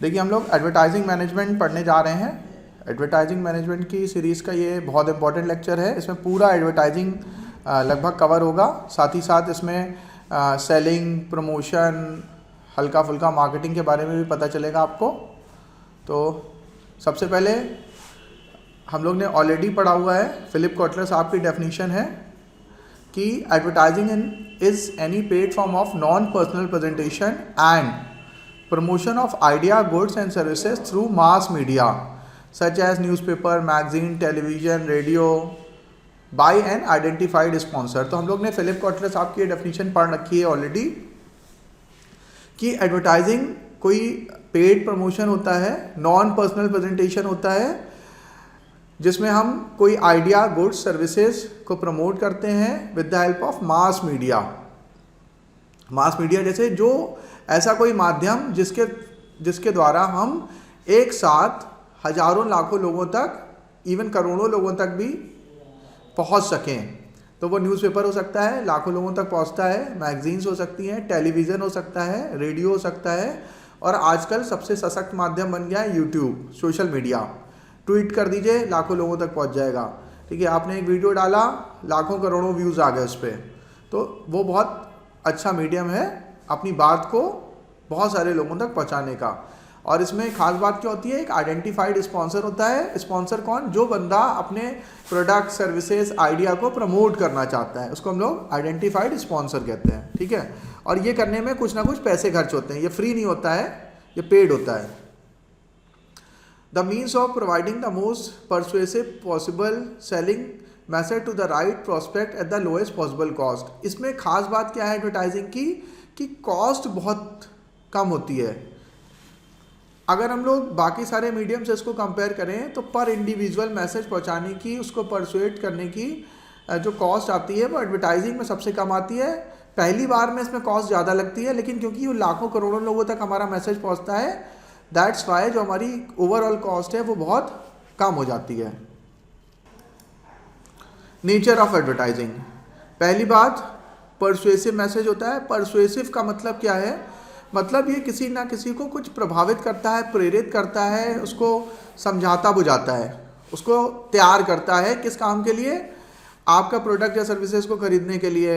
देखिए हम लोग एडवर्टाइजिंग मैनेजमेंट पढ़ने जा रहे हैं। एडवर्टाइजिंग मैनेजमेंट की सीरीज़ का ये बहुत इंपॉर्टेंट लेक्चर है। इसमें पूरा एडवर्टाइजिंग लगभग कवर होगा। साथ ही साथ इसमें सेलिंग, प्रमोशन, हल्का फुल्का मार्केटिंग के बारे में भी पता चलेगा आपको। तो सबसे पहले हम लोग ने ऑलरेडी पढ़ा हुआ है, फिलिप कॉटलर साहब की डेफिनेशन है कि advertising is any paid form of non personal presentation and promotion of idea, goods and services through mass media such as newspaper, magazine, television, radio by an identified sponsor। तो हम लोग ने Philip Kotler साहब की definition पढ़ रखी है already कि एडवर्टाइजिंग कोई पेड प्रमोशन होता है, नॉन पर्सनल प्रेजेंटेशन होता है, जिसमें हम कोई आइडिया, गुड्स, सर्विसेज को प्रमोट करते हैं with the help of mass media. Mass media जैसे जो ऐसा कोई माध्यम जिसके द्वारा हम एक साथ हजारों लाखों लोगों तक, इवन करोड़ों लोगों तक भी पहुंच सकें। तो वो न्यूज़पेपर हो सकता है, लाखों लोगों तक पहुंचता है, मैगजीन्स हो सकती हैं, टेलीविज़न हो सकता है, रेडियो हो सकता है, और आजकल सबसे सशक्त माध्यम बन गया है यूट्यूब, सोशल मीडिया। ट्वीट कर दीजिए, लाखों लोगों तक पहुँच जाएगा। ठीक है, आपने एक वीडियो डाला, लाखों करोड़ों व्यूज़ आ गए उस पर। तो वो बहुत अच्छा मीडियम है अपनी बात को बहुत सारे लोगों तक पहुंचाने का। और इसमें खास बात क्या होती है, एक आइडेंटिफाइड स्पॉन्सर होता है। स्पॉन्सर कौन? जो बंदा अपने प्रोडक्ट, सर्विसेज, आइडिया को प्रमोट करना चाहता है, उसको हम लोग आइडेंटिफाइड स्पॉन्सर कहते हैं। ठीक है, और ये करने में कुछ ना कुछ पैसे खर्च होते हैं, ये फ्री नहीं होता है, ये पेड होता है। The means of providing the most persuasive possible selling message to the right prospect at the lowest possible cost. इसमें खास बात क्या है एडवर्टाइजिंग की कि कॉस्ट बहुत कम होती है। अगर हम लोग बाकी सारे मीडियम से इसको कंपेयर करें तो पर इंडिविजुअल मैसेज पहुंचाने की, उसको परसुएट करने की जो कॉस्ट आती है वो एडवर्टाइजिंग में सबसे कम आती है। पहली बार में इसमें कॉस्ट ज़्यादा लगती है, लेकिन क्योंकि वो लाखों करोड़ों लोगों तक हमारा मैसेज पहुंचता है, दैट्स वाई जो हमारी ओवरऑल कॉस्ट है वो बहुत कम हो जाती है। नेचर ऑफ एडवर्टाइजिंग, पहली बात परसुएसिव मैसेज होता है। परसुएसिव का मतलब क्या है? मतलब ये किसी ना किसी को कुछ प्रभावित करता है, प्रेरित करता है, उसको समझाता बुझाता है, उसको तैयार करता है। किस काम के लिए? आपका प्रोडक्ट या सर्विसेज को खरीदने के लिए,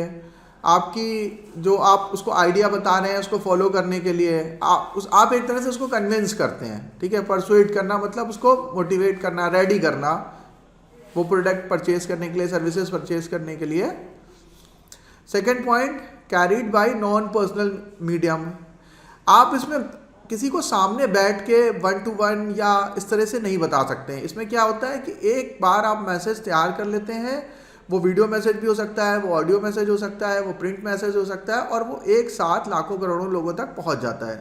आपकी जो आप उसको आइडिया बता रहे हैं उसको फॉलो करने के लिए। आप एक तरह से उसको कन्विंस करते हैं। ठीक है, परसुएट करना मतलब उसको मोटिवेट करना, रेडी करना वो प्रोडक्ट परचेज करने के लिए, सर्विसेज परचेज करने के लिए। Second point, carried bye non personal medium. आप इसमें किसी को सामने बैठ के 1 to 1 या इस तरह से नहीं बता सकते हैं। इसमें क्या होता है कि एक बार आप मैसेज तैयार कर लेते हैं, वो वीडियो मैसेज भी हो सकता है, वो ऑडियो मैसेज हो सकता है, वो प्रिंट मैसेज हो सकता है, और वो एक साथ लाखों करोड़ों लोगों तक पहुंच जाता है।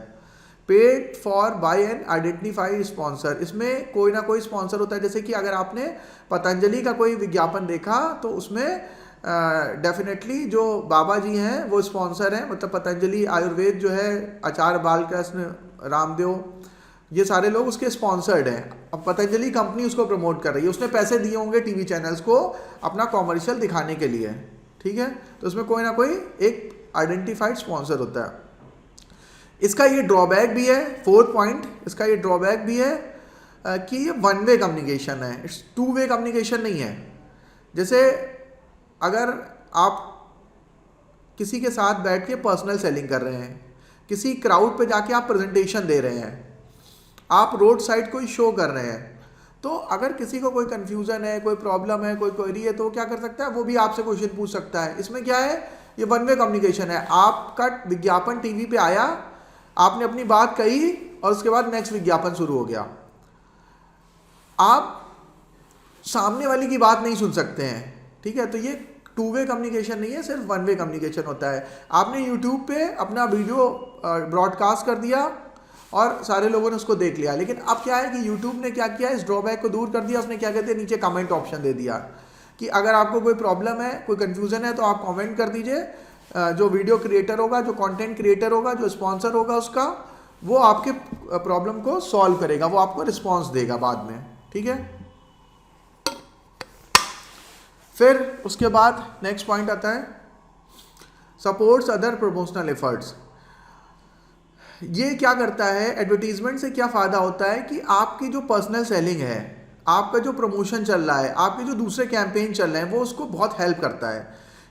Paid for by an identified sponsor, इसमें कोई ना कोई स्पॉन्सर होता है। जैसे कि अगर आपने पतंजलि का कोई विज्ञापन देखा तो उसमें डेफिनेटली जो बाबा जी हैं वो स्पॉन्सर हैं। मतलब पतंजलि आयुर्वेद जो है, आचार्य बालकृष्ण, रामदेव, ये सारे लोग उसके स्पॉन्सर्ड हैं। अब पतंजलि कंपनी उसको प्रमोट कर रही है, उसने पैसे दिए होंगे टीवी चैनल्स को अपना कॉमर्शियल दिखाने के लिए। ठीक है, तो उसमें कोई ना कोई एक आइडेंटिफाइड स्पॉन्सर होता है। इसका ये ड्रॉबैक भी है, फोर्थ पॉइंट, इसका ये ड्रॉबैक भी है कि ये वन वे कम्युनिकेशन है, इट्स टू वे कम्युनिकेशन नहीं है। जैसे अगर आप किसी के साथ बैठ के पर्सनल सेलिंग कर रहे हैं, किसी क्राउड पे जाके आप प्रेजेंटेशन दे रहे हैं, आप रोड साइड कोई शो कर रहे हैं, तो अगर किसी को कोई कन्फ्यूज़न है, कोई प्रॉब्लम है, कोई क्वेरी है, तो वो क्या कर सकता है? वो भी आपसे क्वेश्चन पूछ सकता है। इसमें क्या है? ये वन वे कम्युनिकेशन है। आपका विज्ञापन टीवी पे आया, आपने अपनी बात कही और उसके बाद नेक्स्ट विज्ञापन शुरू हो गया। आप सामने वाले की बात नहीं सुन सकते हैं। ठीक है, तो ये टू वे कम्युनिकेशन नहीं है, सिर्फ वन वे कम्युनिकेशन होता है। आपने यूट्यूब पे अपना वीडियो ब्रॉडकास्ट कर दिया और सारे लोगों ने उसको देख लिया, लेकिन अब क्या है कि यूट्यूब ने क्या किया, इस ड्रॉबैक को दूर कर दिया। उसने क्या कहते हैं, नीचे कमेंट ऑप्शन दे दिया कि अगर आपको कोई प्रॉब्लम है, कोई कन्फ्यूजन है, तो आप कमेंट कर दीजिए। जो वीडियो क्रिएटर होगा, जो कंटेंट क्रिएटर होगा, जो स्पॉन्सर होगा उसका, वो आपके प्रॉब्लम को सॉल्व करेगा, वो आपको रिस्पॉन्स देगा बाद में। ठीक है, फिर उसके बाद नेक्स्ट पॉइंट आता है सपोर्ट्स अदर प्रमोशनल एफर्ट्स। ये क्या करता है, एडवर्टीजमेंट से क्या फ़ायदा होता है कि आपकी जो पर्सनल सेलिंग है, आपका जो प्रमोशन चल रहा है, आपके जो दूसरे कैंपेन चल रहे हैं, वो उसको बहुत हेल्प करता है,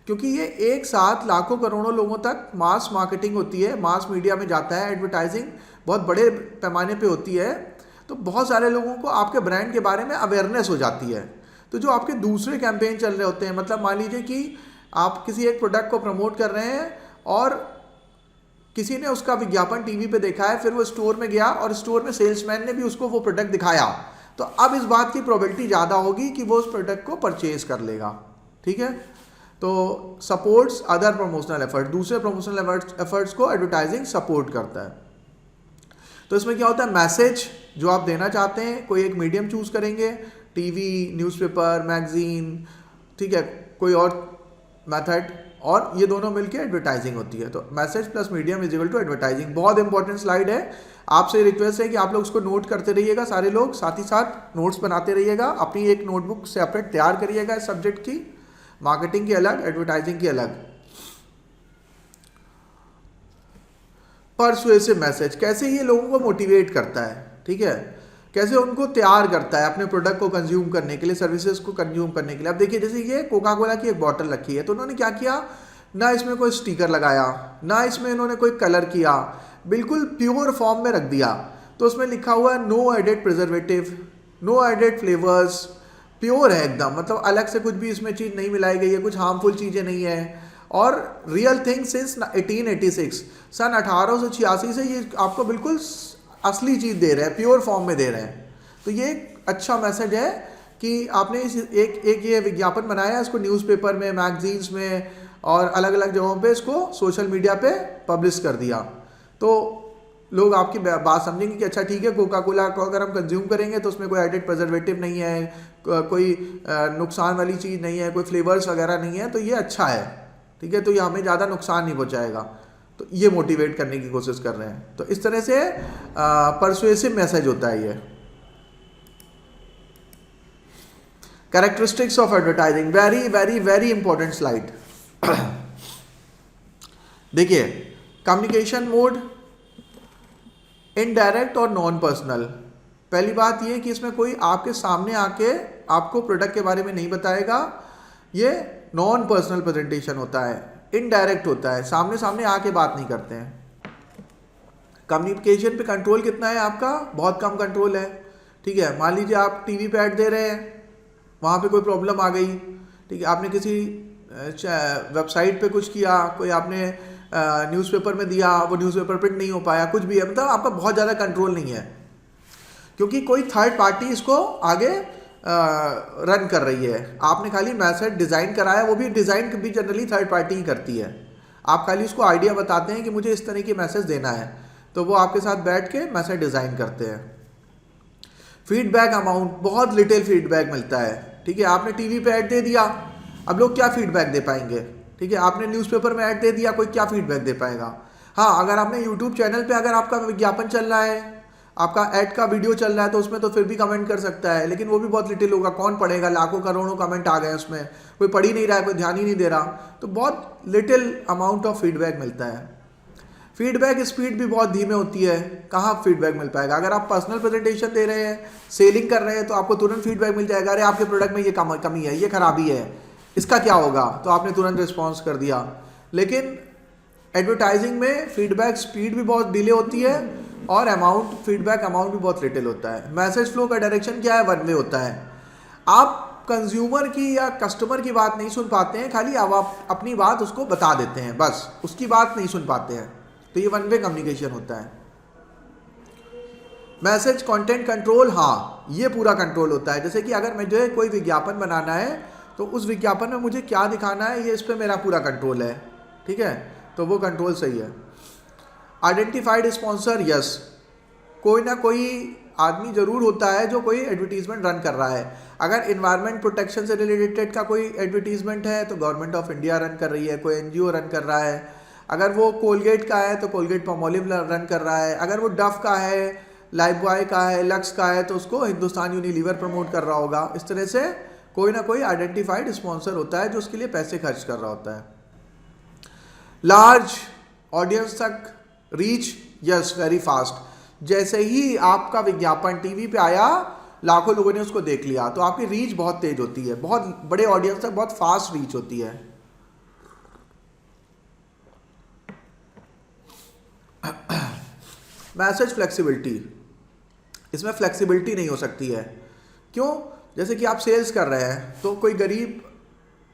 क्योंकि ये एक साथ लाखों करोड़ों लोगों तक मास मार्केटिंग होती है, मास मीडिया में जाता है, एडवर्टाइजिंग बहुत बड़े पैमाने पे होती है, तो बहुत सारे लोगों को आपके ब्रांड के बारे में अवेयरनेस हो जाती है। तो जो आपके दूसरे कैंपेन चल रहे होते हैं, मतलब मान लीजिए कि आप किसी एक प्रोडक्ट को प्रमोट कर रहे हैं और किसी ने उसका विज्ञापन टीवी पे देखा है, फिर वो स्टोर में गया और स्टोर में सेल्समैन ने भी उसको वो प्रोडक्ट दिखाया, तो अब इस बात की प्रोबेबिलिटी ज़्यादा होगी कि वो उस प्रोडक्ट को परचेज कर लेगा। ठीक है, तो सपोर्ट्स अदर प्रमोशनल एफर्ट, दूसरे प्रमोशनल एफर्ट्स को एडवर्टाइजिंग सपोर्ट करता है। तो इसमें क्या होता है, मैसेज जो आप देना चाहते हैं, कोई एक मीडियम चूज करेंगे, टीवी, न्यूज़पेपर, मैगजीन, ठीक है, कोई और मेथड, और ये दोनों मिलके एडवर्टाइजिंग होती है। तो message plus medium is equal to advertising. बहुत इंपॉर्टेंट स्लाइड है, आपसे रिक्वेस्ट है कि आप लोग उसको नोट करते रहिएगा, सारे लोग साथ ही साथ नोट्स बनाते रहिएगा, अपनी एक नोटबुक सेपरेट तैयार करिएगा इस सब्जेक्ट की, मार्केटिंग की अलग, एडवर्टाइजिंग की अलग। परसुएसिव मैसेज, कैसे ये लोगों को मोटिवेट करता है, ठीक है, कैसे उनको तैयार करता है अपने प्रोडक्ट को कंज्यूम करने के लिए, सर्विसेज को कंज्यूम करने के लिए। अब देखिए, जैसे ये कोका कोला की एक बॉटल रखी है, तो उन्होंने क्या किया, ना इसमें कोई स्टिकर लगाया, ना इसमें इन्होंने कोई कलर किया, बिल्कुल प्योर फॉर्म में रख दिया। तो उसमें लिखा हुआ है no added preservative, no added flavours, pure है एकदम, मतलब अलग से कुछ भी इसमें चीज़ नहीं मिलाई गई है, कुछ हार्मफुल चीज़ें नहीं है, और रियल थिंग सिंस 1886, सन 1886 से ये आपको बिल्कुल असली चीज़ दे रहे हैं, प्योर फॉर्म में दे रहे हैं। तो ये एक अच्छा मैसेज है कि आपने इस एक ये विज्ञापन बनाया, इसको न्यूज़पेपर में, मैगजीन्स में और अलग अलग जगहों पे इसको सोशल मीडिया पे पब्लिश कर दिया, तो लोग आपकी बात समझेंगे कि अच्छा ठीक है, कोका कोला को अगर हम कंज्यूम करेंगे तो उसमें कोई एडेड प्रिजर्वेटिव नहीं है, कोई नुकसान वाली चीज़ नहीं है, कोई फ्लेवर्स वगैरह नहीं है, तो ये अच्छा है, ठीक है, तो ये हमें ज़्यादा नुकसान नहीं पहुँचाएगा। तो ये मोटिवेट करने की कोशिश कर रहे हैं। तो इस तरह से परसुएसिव मैसेज होता है ये। Characteristics of advertising, very very very important slide. देखिए, कम्युनिकेशन मोड इनडायरेक्ट और नॉन पर्सनल। पहली बात ये कि इसमें कोई आपके सामने आके आपको प्रोडक्ट के बारे में नहीं बताएगा, ये नॉन पर्सनल प्रेजेंटेशन होता है, इनडायरेक्ट होता है, सामने सामने आके बात नहीं करते हैं। कम्युनिकेशन पे कंट्रोल कितना है आपका, बहुत कम कंट्रोल है, ठीक है। मान लीजिए आप टीवी पे ऐड दे रहे हैं, वहाँ पे कोई प्रॉब्लम आ गई, ठीक है, आपने किसी वेबसाइट पे कुछ किया, कोई आपने न्यूज़पेपर में दिया, वो न्यूज़पेपर प्रिंट नहीं हो पाया, कुछ भी है, मतलब आपका बहुत ज़्यादा कंट्रोल नहीं है, क्योंकि कोई थर्ड पार्टी इसको आगे रन कर रही है। आपने खाली मैसेज डिज़ाइन कराया, वो भी डिज़ाइन भी जनरली थर्ड पार्टी ही करती है। आप खाली उसको आइडिया बताते हैं कि मुझे इस तरह की मैसेज देना है, तो वो आपके साथ बैठ के मैसेज डिज़ाइन करते हैं। फीडबैक अमाउंट, बहुत लिटिल फीडबैक मिलता है, ठीक है। आपने टीवी पे ऐड दे दिया, अब लोग क्या फीडबैक दे पाएंगे, ठीक है। आपने न्यूज़पेपर में ऐड दे दिया, कोई क्या फीडबैक दे पाएगा। हाँ, अगर आपने यूट्यूब चैनल पे अगर आपका विज्ञापन चल रहा है, आपका ऐड का वीडियो चल रहा है, तो उसमें तो फिर भी कमेंट कर सकता है, लेकिन वो भी बहुत लिटिल होगा, कौन पढ़ेगा, लाखों करोड़ों कमेंट आ गए उसमें, कोई पढ़ ही नहीं रहा है, कोई ध्यान ही नहीं दे रहा, तो बहुत लिटिल अमाउंट ऑफ फीडबैक मिलता है। फीडबैक स्पीड भी बहुत धीमे होती है, कहाँ फीडबैक मिल पाएगा। अगर आप पर्सनल प्रेजेंटेशन दे रहे हैं, सेलिंग कर रहे हैं, तो आपको तुरंत फीडबैक मिल जाएगा, अरे आपके प्रोडक्ट में ये कमी है, ये खराबी है, इसका क्या होगा, तो आपने तुरंत रिस्पॉन्स कर दिया। लेकिन एडवर्टाइजिंग में फीडबैक स्पीड भी बहुत डिले होती है और फीडबैक अमाउंट भी बहुत लिटिल होता है। मैसेज फ्लो का डायरेक्शन क्या है, वन वे होता है। आप कंज्यूमर की या कस्टमर की बात नहीं सुन पाते हैं, खाली आप अपनी बात उसको बता देते हैं, बस उसकी बात नहीं सुन पाते हैं, तो ये वन वे कम्युनिकेशन होता है। मैसेज कंटेंट कंट्रोल, हाँ, ये पूरा कंट्रोल होता है। जैसे कि अगर मुझे कोई विज्ञापन बनाना है, तो उस विज्ञापन में मुझे क्या दिखाना है, ये इस पर मेरा पूरा कंट्रोल है, ठीक है, तो वो कंट्रोल सही है। आइडेंटिफाइड स्पॉन्सर, यस, कोई ना कोई आदमी जरूर होता है जो कोई एडवर्टीजमेंट रन कर रहा है। अगर इन्वायरमेंट प्रोटेक्शन से रिलेटेड का कोई एडवर्टीजमेंट है, तो गवर्नमेंट ऑफ इंडिया रन कर रही है, कोई एनजीओ रन कर रहा है। अगर वो कोलगेट का है, तो कोलगेट पामोलिव रन कर रहा है। अगर वो डफ का है, लाइफबॉय का है, लक्स का है, तो उसको हिंदुस्तान यूनिलीवर प्रमोट कर रहा होगा। इस तरह से कोई ना कोई आइडेंटिफाइड स्पॉन्सर होता है जो उसके लिए पैसे खर्च कर रहा होता है। लार्ज ऑडियंस तक रीच यस वेरी फास्ट। जैसे ही आपका विज्ञापन टीवी पे आया, लाखों लोगों ने उसको देख लिया, तो आपकी रीच बहुत तेज होती है, बहुत बड़े ऑडियंस तक बहुत फास्ट रीच होती है। मैसेज फ्लेक्सिबिलिटी, इसमें फ्लेक्सिबिलिटी नहीं हो सकती है। क्यों? जैसे कि आप सेल्स कर रहे हैं, तो कोई गरीब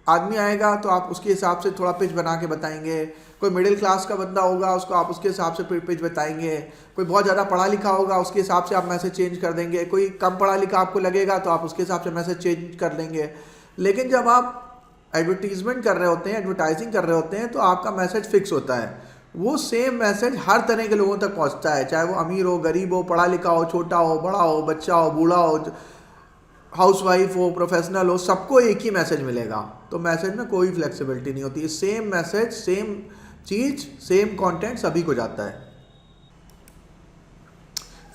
आदमी आएगा तो आप उसके हिसाब से थोड़ा पिच बना के बताएंगे, कोई मिडिल क्लास का बंदा होगा उसको आप उसके हिसाब से पिच बताएंगे, कोई बहुत ज़्यादा पढ़ा लिखा होगा उसके हिसाब से आप मैसेज चेंज कर देंगे, कोई कम पढ़ा लिखा आपको लगेगा तो आप उसके हिसाब से मैसेज चेंज कर देंगे। लेकिन जब आप एडवर्टीजमेंट कर रहे होते हैं, एडवर्टाइजिंग कर रहे होते हैं, तो आपका मैसेज फिक्स होता है। वो सेम मैसेज हर तरह के लोगों तक पहुंचता है, चाहे वो अमीर हो, गरीब हो, पढ़ा लिखा हो, छोटा हो, बड़ा हो, बच्चा हो, बूढ़ा हो, हाउसवाइफ हो, प्रोफेशनल हो, सबको एक ही मैसेज मिलेगा। तो मैसेज में कोई फ्लेक्सिबिलिटी नहीं होती, सेम मैसेज, सेम चीज, सेम कंटेंट सभी को जाता है।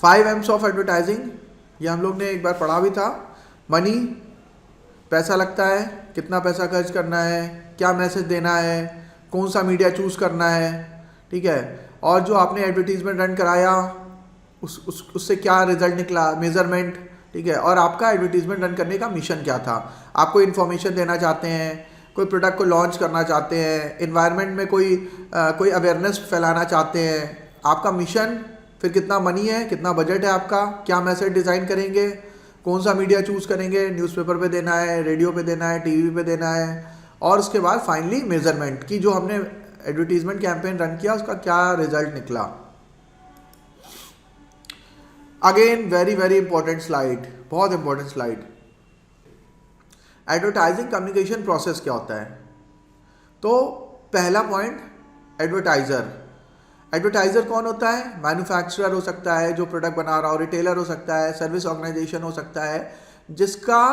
5 M's ऑफ एडवर्टाइजिंग, ये हम लोग ने एक बार पढ़ा भी था। मनी, पैसा लगता है, कितना पैसा खर्च करना है, क्या मैसेज देना है, कौन सा मीडिया चूज करना है, ठीक है, और जो आपने एडवर्टीजमेंट रन कराया उससे क्या रिजल्ट निकला, मेजरमेंट, ठीक है, और आपका एडवर्टीजमेंट रन करने का मिशन क्या था। आपको इन्फॉर्मेशन देना चाहते हैं, कोई प्रोडक्ट को लॉन्च करना चाहते हैं, इन्वायरमेंट में कोई अवेयरनेस फैलाना चाहते हैं, आपका मिशन, फिर कितना मनी है, कितना बजट है आपका, क्या मैसेज डिज़ाइन करेंगे, कौन सा मीडिया चूज करेंगे, न्यूज़पेपर पे देना है, रेडियो पे देना है, टीवी पे देना है, और उसके बाद फाइनली मेजरमेंट की जो हमने एडवर्टीजमेंट कैंपेन रन किया उसका क्या रिजल्ट निकला। Again very very important slide, बहुत important slide. Advertising communication process क्या होता है? तो पहला पॉइंट, एडवर्टाइजर। एडवर्टाइजर कौन होता है? मैन्युफैक्चरर हो सकता है जो प्रोडक्ट बना रहा हो, रिटेलर हो सकता है, सर्विस ऑर्गेनाइजेशन हो सकता है जिसका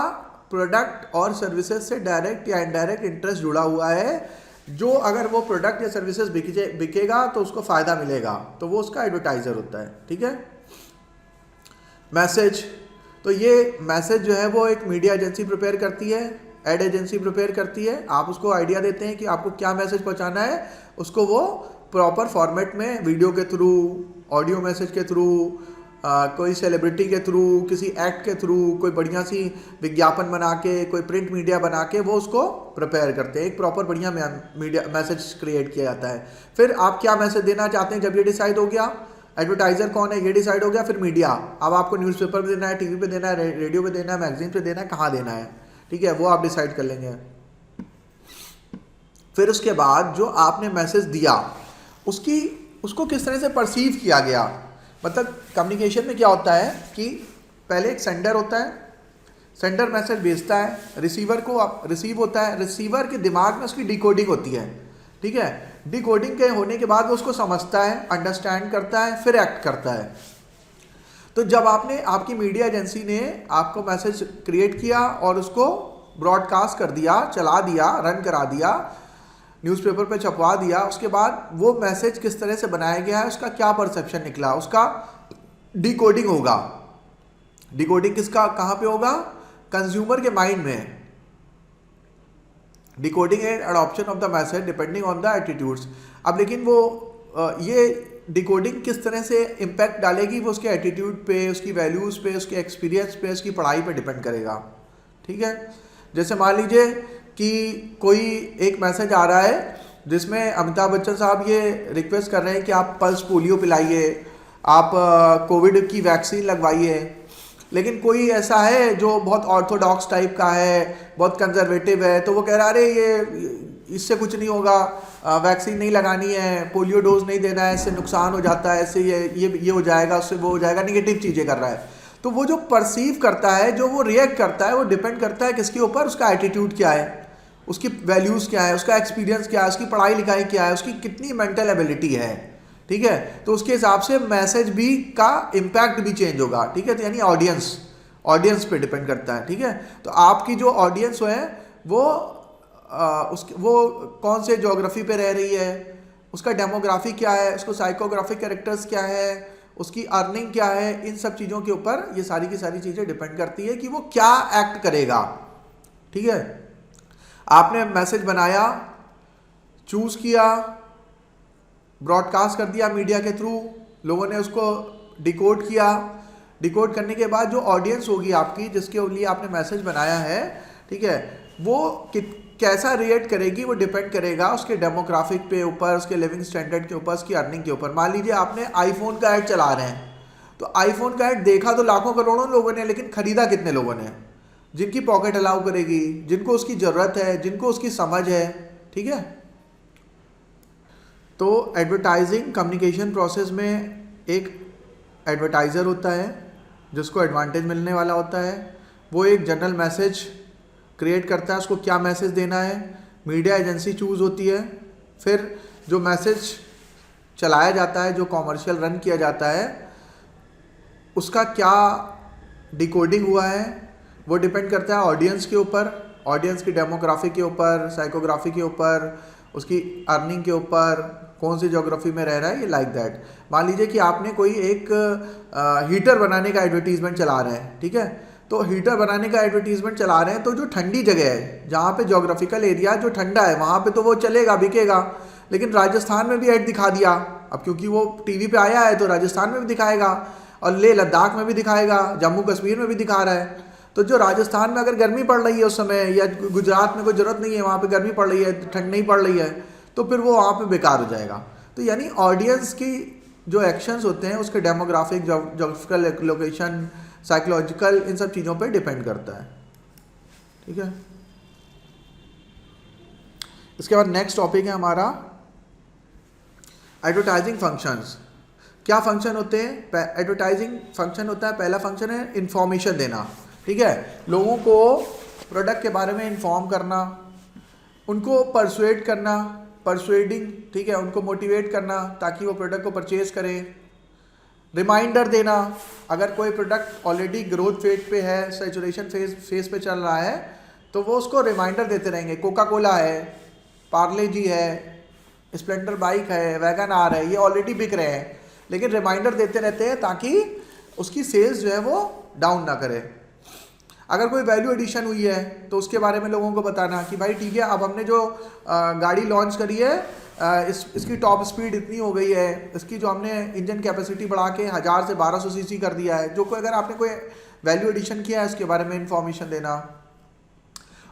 प्रोडक्ट और सर्विसेज से डायरेक्ट या इनडायरेक्ट इंटरेस्ट जुड़ा हुआ है, जो अगर वो प्रोडक्ट या सर्विसेज बिकेगा तो उसको फायदा मिलेगा, तो वो उसका एडवर्टाइजर होता है, ठीक है। मैसेज, तो ये मैसेज जो है वो एक मीडिया एजेंसी प्रिपेयर करती है, एड एजेंसी प्रिपेयर करती है। आप उसको आइडिया देते हैं कि आपको क्या मैसेज पहुंचाना है, उसको वो प्रॉपर फॉर्मेट में वीडियो के थ्रू, ऑडियो मैसेज के थ्रू, कोई सेलिब्रिटी के थ्रू, किसी एक्ट के थ्रू, कोई बढ़िया सी विज्ञापन बना के, कोई प्रिंट मीडिया बना के वो उसको प्रिपेयर करते हैं। एक प्रॉपर बढ़िया मीडिया मैसेज क्रिएट किया जाता है। फिर आप क्या मैसेज देना चाहते हैं, जब ये डिसाइड हो गया, एडवर्टाइजर कौन है ये डिसाइड हो गया, फिर मीडिया, अब आपको न्यूज़पेपर पे देना है, टीवी पे देना है, रेडियो पे देना है, मैगजीन पे देना है, कहाँ देना है, ठीक है, वो आप डिसाइड कर लेंगे। फिर उसके बाद जो आपने मैसेज दिया उसको किस तरह से परसीव किया गया। मतलब कम्युनिकेशन में क्या होता है कि पहले एक सेंडर होता है, सेंडर मैसेज भेजता है, रिसीवर को रिसीव होता है, रिसीवर के दिमाग में उसकी डिकोडिंग होती है, ठीक है। डिकोडिंग के होने के बाद वो उसको समझता है, अंडरस्टैंड करता है, फिर एक्ट करता है। तो जब आपकी मीडिया एजेंसी ने आपको मैसेज क्रिएट किया और उसको ब्रॉडकास्ट कर दिया, चला दिया, रन करा दिया, न्यूज़पेपर पे छपवा दिया, उसके बाद वो मैसेज किस तरह से बनाया गया है, उसका क्या परसेप्शन निकला, उसका डिकोडिंग होगा। डिकोडिंग किसका कहाँ पे होगा? कंज्यूमर के माइंड में। Decoding and adoption of the message depending on the attitudes. अब लेकिन वो ये डिकोडिंग किस तरह से इम्पैक्ट डालेगी, वो उसके एटीट्यूड पे, उसकी वैल्यूज़ पे, उसके एक्सपीरियंस पे, उसकी पढ़ाई पे डिपेंड करेगा, ठीक है। जैसे मान लीजिए कि कोई एक मैसेज आ रहा है जिसमें अमिताभ बच्चन साहब ये रिक्वेस्ट कर रहे हैं कि आप पल्स पोलियो पिलाइए, आप कोविड की वैक्सीन लगवाइए, लेकिन कोई ऐसा है जो बहुत ऑर्थोडॉक्स टाइप का है, बहुत कंजर्वेटिव है, तो वो कह रहा है ये इससे कुछ नहीं होगा, वैक्सीन नहीं लगानी है, पोलियो डोज नहीं देना है, इससे नुकसान हो जाता है, इससे ये हो जाएगा, उससे वो हो जाएगा, निगेटिव चीज़ें कर रहा है। तो वो जो परसीव करता है, जो वो रिएक्ट करता है, वो डिपेंड करता है किसके ऊपर, उसका एटीट्यूड क्या है, उसकी वैल्यूज़ क्या है, उसका एक्सपीरियंस क्या है, उसकी पढ़ाई लिखाई क्या है, उसकी कितनी मेंटल एबिलिटी है, ठीक है। तो उसके हिसाब से मैसेज भी का इम्पैक्ट भी चेंज होगा, ठीक है। तो यानी ऑडियंस पे डिपेंड करता है, ठीक है। तो आपकी जो ऑडियंस है वो कौन से ज्योग्राफी पे रह रही है, उसका डेमोग्राफी क्या है, उसको साइकोग्राफिक कैरेक्टर्स क्या है, उसकी अर्निंग क्या है, इन सब चीज़ों के ऊपर ये सारी की सारी चीज़ें डिपेंड करती है कि वो क्या एक्ट करेगा, ठीक है। आपने मैसेज बनाया, चूज किया, ब्रॉडकास्ट कर दिया मीडिया के थ्रू, लोगों ने उसको डिकोड किया, डिकोड करने के बाद जो ऑडियंस होगी आपकी, जिसके लिए आपने मैसेज बनाया है, ठीक है, वो कैसा रिएक्ट करेगी वो डिपेंड करेगा उसके डेमोग्राफिक पे ऊपर, उसके लिविंग स्टैंडर्ड के ऊपर, उसकी अर्निंग के ऊपर। मान लीजिए आपने आईफोन का ऐड चला रहे हैं, तो आईफोन का ऐड देखा तो लाखों करोड़ों लोगों ने, लेकिन खरीदा कितने लोगों ने? जिनकी पॉकेट अलाउ करेगी, जिनको उसकी ज़रूरत है, जिनको उसकी समझ है, ठीक है। तो एडवर्टाइजिंग कम्युनिकेशन प्रोसेस में एक एडवर्टाइज़र होता है जिसको एडवांटेज मिलने वाला होता है, वो एक जनरल मैसेज क्रिएट करता है, उसको क्या मैसेज देना है, मीडिया एजेंसी चूज़ होती है, फिर जो मैसेज चलाया जाता है, जो कॉमर्शियल रन किया जाता है, उसका क्या डिकोडिंग हुआ है वो डिपेंड करता है ऑडियंस के ऊपर, ऑडियंस की डेमोग्राफी के ऊपर, साइकोग्राफी के ऊपर, उसकी अर्निंग के ऊपर, कौन सी ज्योग्राफी में रह रहा है, ये लाइक दैट। मान लीजिए कि आपने कोई एक हीटर बनाने का एडवर्टीजमेंट चला रहे हैं, ठीक है, तो हीटर बनाने का एडवर्टीजमेंट चला रहे हैं, तो जो ठंडी जगह है, जहाँ पे ज्योग्राफिकल एरिया जो ठंडा है, वहाँ पे तो वो चलेगा, बिकेगा। लेकिन राजस्थान में भी ऐड दिखा दिया, अब क्योंकि वो टीवी पे आया है तो राजस्थान में भी दिखाएगा, और लेह लद्दाख में भी दिखाएगा, जम्मू कश्मीर में भी दिखा रहा है। तो जो राजस्थान में अगर गर्मी पड़ रही है उस समय, या गुजरात में कोई ज़रूरत नहीं है, वहाँ पे गर्मी पड़ रही है, ठंड नहीं पड़ रही है, तो फिर वो वहाँ पे बेकार हो जाएगा। तो यानी ऑडियंस की जो एक्शंस होते हैं उसके डेमोग्राफिक, ज्योग्राफिकल लोकेशन, साइकोलॉजिकल, इन सब चीज़ों पे डिपेंड करता है, ठीक है। इसके बाद नेक्स्ट टॉपिक है हमारा एडवर्टाइजिंग फंक्शंस। क्या फंक्शन होते हैं? एडवर्टाइजिंग फंक्शन होता है, पहला फंक्शन है इंफॉर्मेशन देना, ठीक है, लोगों को प्रोडक्ट के बारे में इंफॉर्म करना, उनको परसुएड करना, परसुएडिंग, ठीक है, उनको मोटिवेट करना ताकि वो प्रोडक्ट को परचेज करें। रिमाइंडर देना, अगर कोई प्रोडक्ट ऑलरेडी ग्रोथ फेज पे है, सैचुरेशन फेज पे चल रहा है, तो वो उसको रिमाइंडर देते रहेंगे। कोका कोला है, पार्ले जी है, स्प्लेंडर बाइक है, वैगन आर है, ये ऑलरेडी बिक रहे हैं, लेकिन रिमाइंडर देते रहते हैं ताकि उसकी सेल्स जो है वो डाउन ना करे। अगर कोई वैल्यू एडिशन हुई है तो उसके बारे में लोगों को बताना कि भाई ठीक है, अब हमने जो गाड़ी लॉन्च करी है, इसकी टॉप स्पीड इतनी हो गई है, इसकी जो हमने इंजन कैपेसिटी बढ़ा के 1000 से 1200 सीसी कर दिया है। जो कोई अगर आपने कोई वैल्यू एडिशन किया है उसके बारे में इंफॉर्मेशन देना।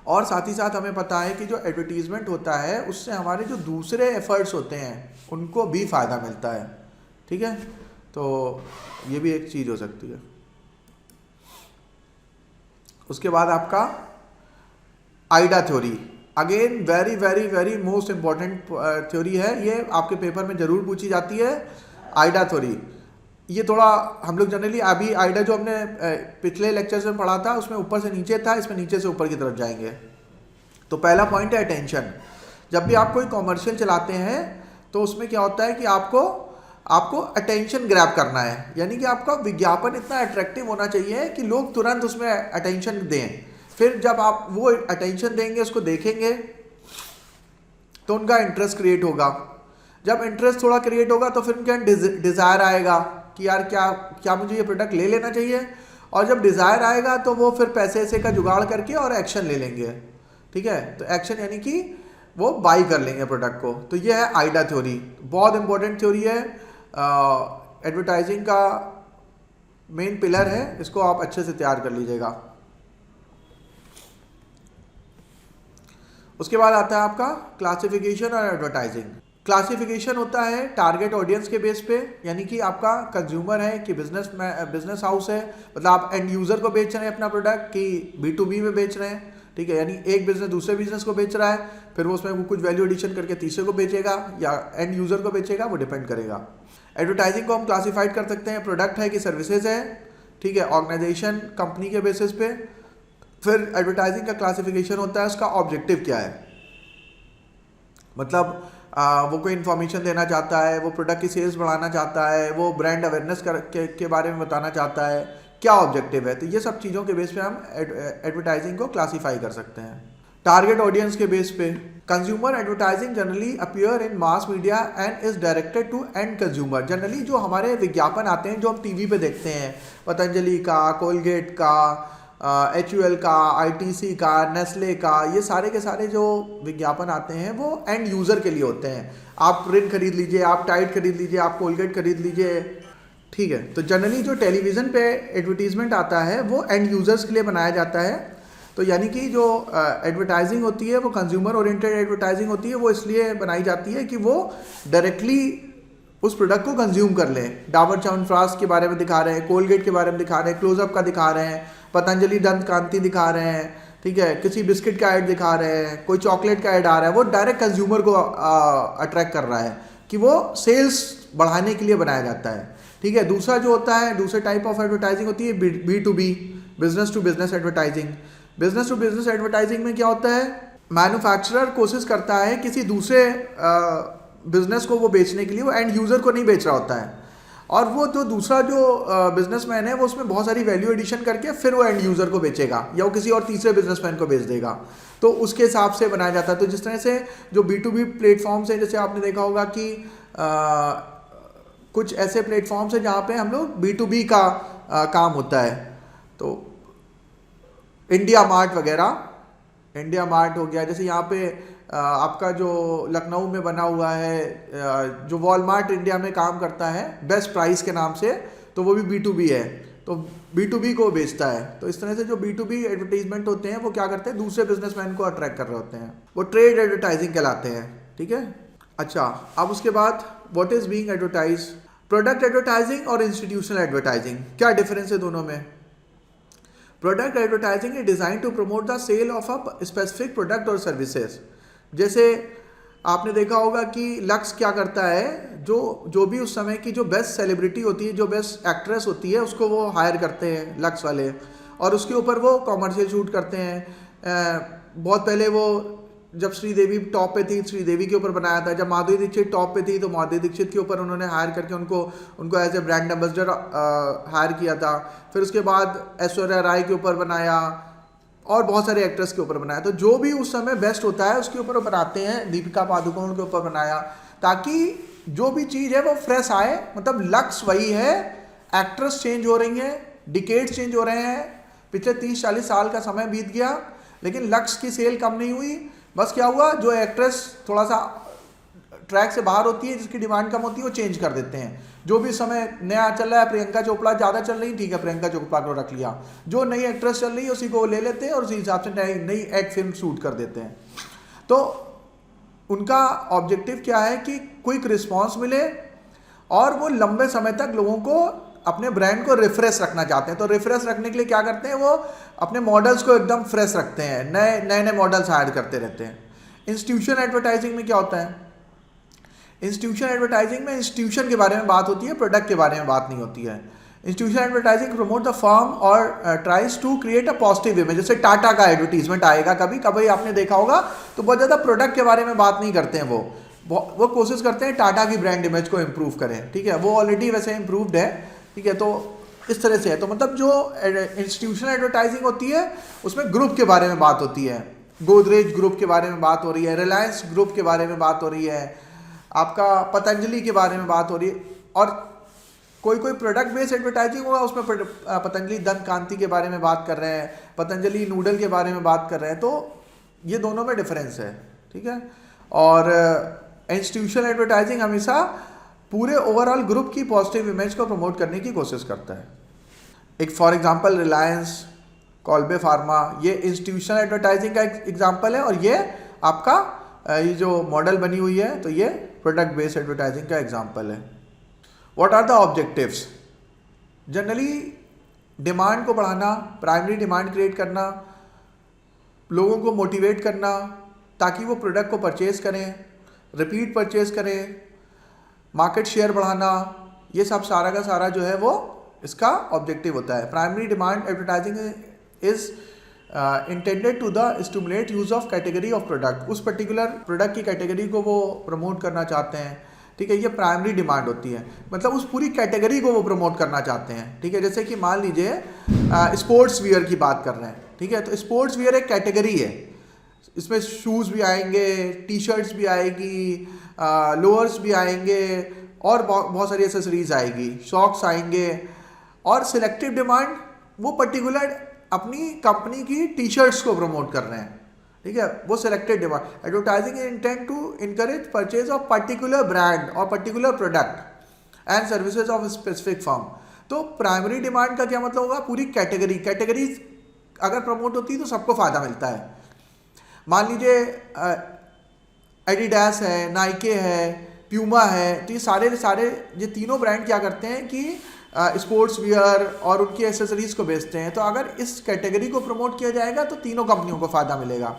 और साथ ही साथ हमें पता है कि जो एडवर्टीजमेंट होता है उससे हमारे जो दूसरे एफर्ट्स होते हैं उनको भी फ़ायदा मिलता है, ठीक है। तो ये भी एक चीज़ हो सकती है। उसके बाद आपका Aida theory, again very very very most important theory है, ये आपके पेपर में ज़रूर पूछी जाती है। आइडा थ्योरी, ये थोड़ा हम लोग जनरली, अभी आइडा जो हमने पिछले लेक्चर्स में पढ़ा था उसमें ऊपर से नीचे था, इसमें नीचे से ऊपर की तरफ जाएंगे। तो पहला पॉइंट है अटेंशन। जब भी आप कोई कॉमर्शियल चलाते हैं तो उसमें क्या होता है कि आपको अटेंशन ग्रैब करना है, यानी कि आपका विज्ञापन इतना अट्रैक्टिव होना चाहिए कि लोग तुरंत उसमें अटेंशन दें। फिर जब आप वो अटेंशन देंगे, उसको देखेंगे, तो उनका इंटरेस्ट क्रिएट होगा। जब इंटरेस्ट थोड़ा क्रिएट होगा तो फिर उनके डिज़ायर आएगा कि यार क्या मुझे ये प्रोडक्ट ले लेना चाहिए। और जब डिज़ायर आएगा तो वो फिर पैसे का जुगाड़ करके और एक्शन ले लेंगे, ठीक है। तो एक्शन यानी कि वो बाई कर लेंगे प्रोडक्ट को। तो ये है आइडा थ्योरी, बहुत इंपॉर्टेंट थ्योरी है, एडवर्टाइजिंग का मेन पिलर है, इसको आप अच्छे से तैयार कर लीजिएगा। उसके बाद आता है आपका क्लासिफिकेशन और एडवर्टाइजिंग। क्लासिफिकेशन होता है टारगेट ऑडियंस के बेस पे, यानी कि आपका कंज्यूमर है कि बिजनेस हाउस है, मतलब आप एंड यूज़र को बेच रहे हैं अपना प्रोडक्ट कि B2B में बेच रहे हैं, ठीक है। यानी एक बिजनेस दूसरे बिजनेस को बेच रहा है, फिर वो उसमें कुछ वैल्यू एडिशन करके तीसरे को बेचेगा या एंड यूज़र को बेचेगा, वो डिपेंड करेगा। एडवर्टाइजिंग को हम क्लासिफाइड कर सकते हैं प्रोडक्ट है कि सर्विसेज है, ठीक है, ऑर्गेनाइजेशन, कंपनी के बेसिस पे। फिर एडवर्टाइजिंग का क्लासिफिकेशन होता है उसका ऑब्जेक्टिव क्या है, मतलब वो कोई इन्फॉर्मेशन देना चाहता है, वो प्रोडक्ट की सेल्स बढ़ाना चाहता है, वो ब्रांड अवेयरनेस के बारे में बताना चाहता है, क्या ऑब्जेक्टिव है। तो ये सब चीज़ों के बेस पे हम एडवर्टाइजिंग को क्लासीफाई कर सकते हैं। टारगेट ऑडियंस के बेस पे consumer advertising generally appear in mass media and is directed to end consumer. Generally जो हमारे विज्ञापन आते हैं जो हम टीवी पे देखते हैं, पतंजलि का, कोलगेट का, HUL का, ITC का, नेस्ले का, ये सारे के सारे जो विज्ञापन आते हैं वो एंड यूज़र के लिए होते हैं। आप रिन खरीद लीजिए, आप टाइड खरीद लीजिए, आप कोलगेट खरीद लीजिए, ठीक है। तो जनरली जो टेलीविज़न पे एडवर्टीजमेंट आता है वो एंड यूज़र्स के लिए बनाया जाता है। तो यानी कि जो एडवर्टाइजिंग होती है वो कंज्यूमर ओरिएंटेड एडवर्टाइजिंग होती है, वो इसलिए बनाई जाती है कि वो डायरेक्टली उस प्रोडक्ट को कंज्यूम कर लें। डाबर च्यवनप्राश के बारे में दिखा रहे हैं, कोलगेट के बारे में दिखा रहे हैं, क्लोजअप का दिखा रहे हैं, पतंजलि दंत कांति दिखा रहे हैं, ठीक है, किसी बिस्किट का ऐड दिखा रहे हैं, कोई चॉकलेट का ऐड आ रहा है, वो डायरेक्ट कंज्यूमर को अट्रैक्ट कर रहा है कि वो सेल्स बढ़ाने के लिए बनाया जाता है, ठीक है। दूसरा जो होता है, दूसरे टाइप ऑफ एडवर्टाइजिंग होती है B2B, business to business advertising. Business to business advertising में क्या होता है, मैन्युफैक्चरर कोशिश करता है किसी दूसरे बिजनेस को वो बेचने के लिए, वो एंड यूज़र को नहीं बेच रहा होता है, और वो जो दूसरा जो बिजनेसमैन है वो उसमें बहुत सारी वैल्यू एडिशन करके फिर वो एंड यूज़र को बेचेगा या वो किसी और तीसरे बिजनेसमैन को बेच देगा। तो उसके हिसाब से बनाया जाता है। तो जिस तरह से जो B2B प्लेटफॉर्म्स हैं, जैसे आपने देखा होगा कि कुछ ऐसे प्लेटफॉर्म्स हैं जहाँ पे हम लोग B2B का काम होता है। तो इंडिया मार्ट वगैरह, इंडिया मार्ट हो गया, जैसे यहाँ पे आपका जो लखनऊ में बना हुआ है जो वॉलमार्ट इंडिया में काम करता है बेस्ट प्राइस के नाम से, तो वो भी B2B है, तो B2B को बेचता है। तो इस तरह से जो B2B एडवर्टीजमेंट होते हैं वो क्या करते हैं, दूसरे बिजनेसमैन को अट्रैक्ट कर रहे होते हैं, वो ट्रेड एडवर्टाइजिंग कहलाते हैं, ठीक है। अच्छा, अब उसके बाद what is being advertise, product advertising और इंस्टीट्यूशनल एडवर्टाइजिंग, क्या डिफरेंस है दोनों में। Product advertising is design to promote the sale of a specific product और सर्विसेज। जैसे आपने देखा होगा कि लक्स क्या करता है, जो भी उस समय की जो बेस्ट सेलिब्रिटी होती है, जो बेस्ट एक्ट्रेस होती है, उसको वो हायर करते हैं लक्स वाले, और उसके ऊपर वो कॉमर्शियल शूट करते हैं। बहुत पहले वो जब श्रीदेवी टॉप पे थी, श्रीदेवी के ऊपर बनाया था। जब माधुरी दीक्षित टॉप पे थी तो माधुरी दीक्षित के ऊपर उन्होंने हायर करके उनको as a brand ambassador hire किया था। फिर उसके बाद ऐश्वर्या राय के ऊपर बनाया और बहुत सारे एक्ट्रेस के ऊपर बनाया। तो जो भी उस समय बेस्ट होता है उसके ऊपर बनाते हैं। दीपिका पादुकोण के ऊपर बनाया ताकि जो भी चीज़ है वो फ्रेश आए। मतलब लक्स वही है, एक्ट्रेस चेंज हो रही हैं, डिकेड्स चेंज हो रहे हैं, पिछले 30-40 साल का समय बीत गया लेकिन लक्स की सेल कम नहीं हुई। बस क्या हुआ, जो एक्ट्रेस थोड़ा सा ट्रैक से बाहर होती है, जिसकी डिमांड कम होती है, वो चेंज कर देते हैं। जो भी समय नया चल रहा है, प्रियंका चोपड़ा ज़्यादा चल रही, ठीक है, प्रियंका चोपड़ा को रख लिया। जो नई एक्ट्रेस चल रही है उसी को ले लेते हैं और उसी हिसाब से नई एड फिल्म शूट कर देते हैं। तो उनका ऑब्जेक्टिव क्या है कि क्विक रिस्पॉन्स मिले और वो लंबे समय तक लोगों को अपने ब्रांड को रिफ्रेश रखना चाहते हैं। तो रिफ्रेश रखने के लिए क्या करते हैं, वो अपने मॉडल्स को एकदम फ्रेश रखते हैं, नए मॉडल्स हायर करते रहते हैं। इंस्टीट्यूशन एडवर्टाइजिंग में क्या होता है, इंस्टीट्यूशन एडवर्टाइजिंग में इंस्टीट्यूशन के बारे में बात होती है, प्रोडक्ट के बारे में बात नहीं होती है। Institution advertising promote the firm और tries to create a positive image. जैसे टाटा का एडवर्टीजमेंट आएगा, कभी कभी आपने देखा होगा, तो बहुत ज़्यादा प्रोडक्ट के बारे में बात नहीं करते हैं। वो कोशिश करते हैं टाटा की ब्रांड इमेज को इम्प्रूव करें, ठीक है, वो ऑलरेडी वैसे इम्प्रूव्ड है, ठीक है। तो इस तरह से है। तो मतलब जो इंस्टीट्यूशनल एडवर्टाइजिंग होती है उसमें ग्रुप के बारे में बात होती है, गोदरेज ग्रुप के बारे में बात हो रही है, रिलायंस ग्रुप के बारे में बात हो रही है, आपका पतंजलि के बारे में बात हो रही है। और कोई प्रोडक्ट बेस्ड एडवर्टाइजिंग होगा उसमें पतंजलि दंत कांति के बारे में बात कर रहे हैं, पतंजलि नूडल के बारे में बात कर रहे हैं। तो ये दोनों में डिफरेंस है, ठीक है। और इंस्टीट्यूशनल एडवर्टाइजिंग हमेशा पूरे ओवरऑल ग्रुप की पॉजिटिव इमेज को प्रमोट करने की कोशिश करता है। एक for example Reliance, Kolbe pharma, ये इंस्टीट्यूशनल एडवर्टाइजिंग का एग्जांपल है, और ये आपका ये जो मॉडल बनी हुई है तो ये प्रोडक्ट बेस्ड एडवर्टाइजिंग का एग्जांपल है। What are the objectives, generally demand को बढ़ाना, प्राइमरी डिमांड क्रिएट करना, लोगों को मोटिवेट करना ताकि वो प्रोडक्ट को परचेज करें, रिपीट परचेज करें, मार्केट शेयर बढ़ाना, ये सब सारा का सारा जो है वो इसका ऑब्जेक्टिव होता है। Primary demand advertising is intended to the stimulate use of category of product. उस पर्टिकुलर प्रोडक्ट की कैटेगरी को वो प्रमोट करना चाहते हैं, ठीक है, ये प्राइमरी डिमांड होती है। मतलब उस पूरी कैटेगरी को वो प्रमोट करना चाहते हैं, ठीक है। जैसे कि मान लीजिए स्पोर्ट्स वियर की बात कर रहे हैं, ठीक है, तो स्पोर्ट्स वियर एक कैटेगरी है, इसमें शूज़ भी आएंगे, टी शर्ट्स भी आएगी, लोअर्स भी आएंगे और बहुत सारी एसेसरीज आएगी, सॉक्स आएंगे। और सिलेक्टिव डिमांड वो पर्टिकुलर अपनी कंपनी की टी शर्ट्स को प्रमोट कर रहे हैं, ठीक है, वो selected demand. Advertising intent to encourage purchase of particular brand और particular product and services of specific firm. तो प्राइमरी डिमांड का क्या मतलब होगा, पूरी कैटेगरी अगर प्रमोट होती है तो सबको फायदा मिलता है। मान लीजिए एडिडास है, नाइके है, प्यूमा है, तो ये सारे ये तीनों ब्रांड क्या करते हैं कि स्पोर्ट्स वियर और उनकी एसेसरीज को बेचते हैं। तो अगर इस कैटेगरी को प्रमोट किया जाएगा तो तीनों कंपनियों को फायदा मिलेगा।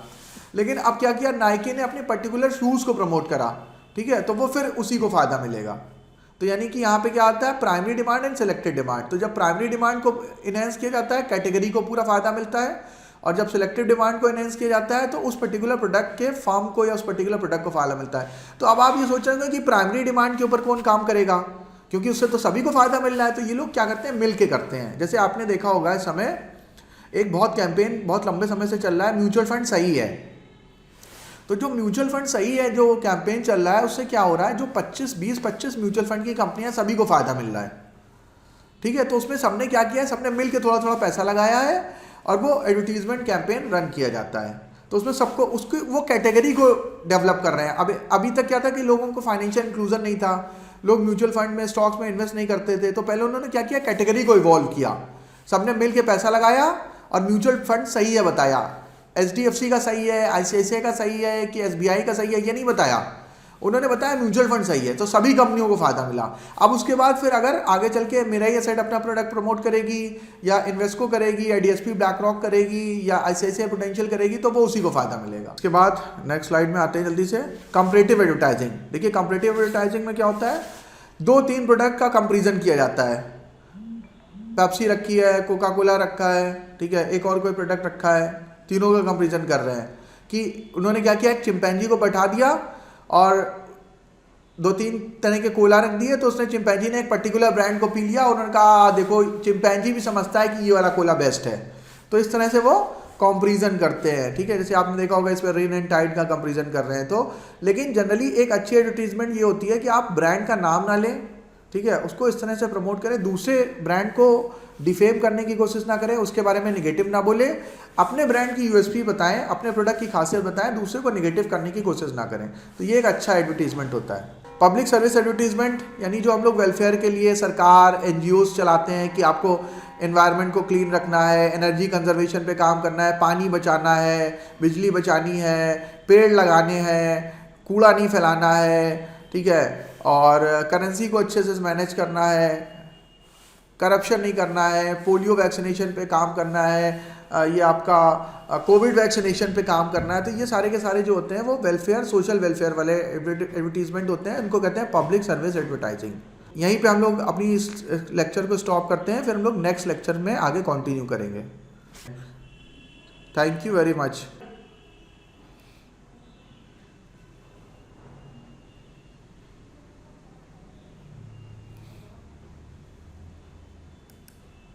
लेकिन अब क्या किया, नाइके ने अपने पर्टिकुलर शूज़ को प्रमोट करा, ठीक है, तो वो फिर उसी को फायदा मिलेगा। तो यानी कि यहाँ पे क्या आता है, primary demand and selected demand. तो जब प्राइमरी डिमांड को इनहेंस किया जाता है कैटेगरी को पूरा फायदा मिलता है, और जब सिलेक्टिव डिमांड को इनहेंस किया जाता है तो उस पर्टिकुलर प्रोडक्ट के फर्म को या उस पर्टिकुलर प्रोडक्ट को फायदा मिलता है। तो अब आप ये सोच रहे होंगे कि प्राइमरी डिमांड के ऊपर कौन काम करेगा, क्योंकि उससे तो सभी को फायदा मिल रहा है। तो ये लोग क्या करते हैं, मिल के करते हैं। जैसे आपने देखा होगा इस समय एक बहुत कैंपेन बहुत लंबे समय से चल रहा है, म्यूचुअल फंड सही है। तो जो म्यूचुअल फंड सही है जो कैंपेन चल रहा है, उससे क्या हो रहा है, जो 25 म्यूचुअल फंड की कंपनियां सभी को फायदा मिल रहा है, ठीक है। तो उसमें सबने क्या किया है, सबने मिल के थोड़ा थोड़ा पैसा लगाया है और वो एडवर्टीजमेंट कैंपेन रन किया जाता है। तो उसमें सबको उसकी वो कैटेगरी को डेवलप कर रहे हैं। अभी तक क्या था कि लोगों को फाइनेंशियल इंक्लूजन नहीं था, लोग म्यूचुअल फंड में स्टॉक्स में इन्वेस्ट नहीं करते थे। तो पहले उन्होंने क्या किया, कैटेगरी को इवॉल्व किया, सबने मिल के पैसा लगाया और म्यूचुअल फंड सही है बताया, HDFC का सही है, ICICI का सही है कि SBI का सही है, ये नहीं बताया, उन्होंने बताया म्यूचुअल फंड सही है। तो सभी कंपनियों को फायदा मिला। अब उसके बाद फिर अगर आगे चल के मिराई एसेट अपना प्रोडक्ट प्रमोट करेगी या इन्वेस्को करेगी या DSP BlackRock करेगी या ICICI प्रूडेंशियल करेगी तो वो उसी को फायदा मिलेगा। उसके बाद नेक्स्ट स्लाइड में आते हैं जल्दी से, कंपैरेटिव एडवर्टाइजिंग। देखिए कंपैरेटिव एडवर्टाइजिंग में क्या होता है, 2-3 प्रोडक्ट का कंपेरिजन किया जाता है। पेप्सी रखी है, कोका कोला रखा है, ठीक है, एक और कोई प्रोडक्ट रखा है, तीनों का कंपेरिजन कर रहे हैं कि उन्होंने क्या किया, एक चिंपैंजी को बैठा दिया और 2-3 तरह के कोला रख दिए। तो उसने चिंपैंजी ने एक पर्टिकुलर ब्रांड को पी लिया, उन्होंने कहा देखो चिंपैंजी भी समझता है कि ये वाला कोला बेस्ट है। तो इस तरह से वो कंपैरिजन करते हैं, ठीक है। जैसे आपने देखा होगा इस पर रेन एंड टाइड का कंपैरिजन कर रहे हैं। तो लेकिन जनरली एक अच्छी एडवर्टीजमेंट ये होती है कि आप ब्रांड का नाम ना लें, ठीक है, उसको इस तरह से प्रमोट करें, दूसरे ब्रांड को डिफेम करने की कोशिश ना करें, उसके बारे में निगेटिव ना बोले, अपने ब्रांड की USP बताएं, अपने प्रोडक्ट की खासियत बताएं, दूसरे को निगेटिव करने की कोशिश ना करें। तो ये एक अच्छा एडवर्टीजमेंट होता है। पब्लिक सर्विस एडवर्टीजमेंट यानी जो हम लोग वेलफेयर के लिए सरकार NGOs चलाते हैं कि आपको एनवायरनमेंट को क्लीन रखना है, एनर्जी कंजर्वेशन पे काम करना है, पानी बचाना है, बिजली बचानी है, पेड़ लगाने हैं, कूड़ा नहीं फैलाना है, ठीक है, और करेंसी को अच्छे से मैनेज करना है, करप्शन नहीं करना है, पोलियो वैक्सीनेशन पे काम करना है, ये आपका कोविड वैक्सीनेशन पे काम करना है। तो ये सारे के सारे जो होते हैं वो वेलफेयर, सोशल वेलफेयर वाले एडवर्टीजमेंट होते हैं, उनको कहते हैं पब्लिक सर्विस एडवर्टाइजिंग। यहीं पे हम लोग अपनी इस लेक्चर को स्टॉप करते हैं, फिर हम लोग नेक्स्ट लेक्चर में आगे कंटिन्यू करेंगे। Thank you very much.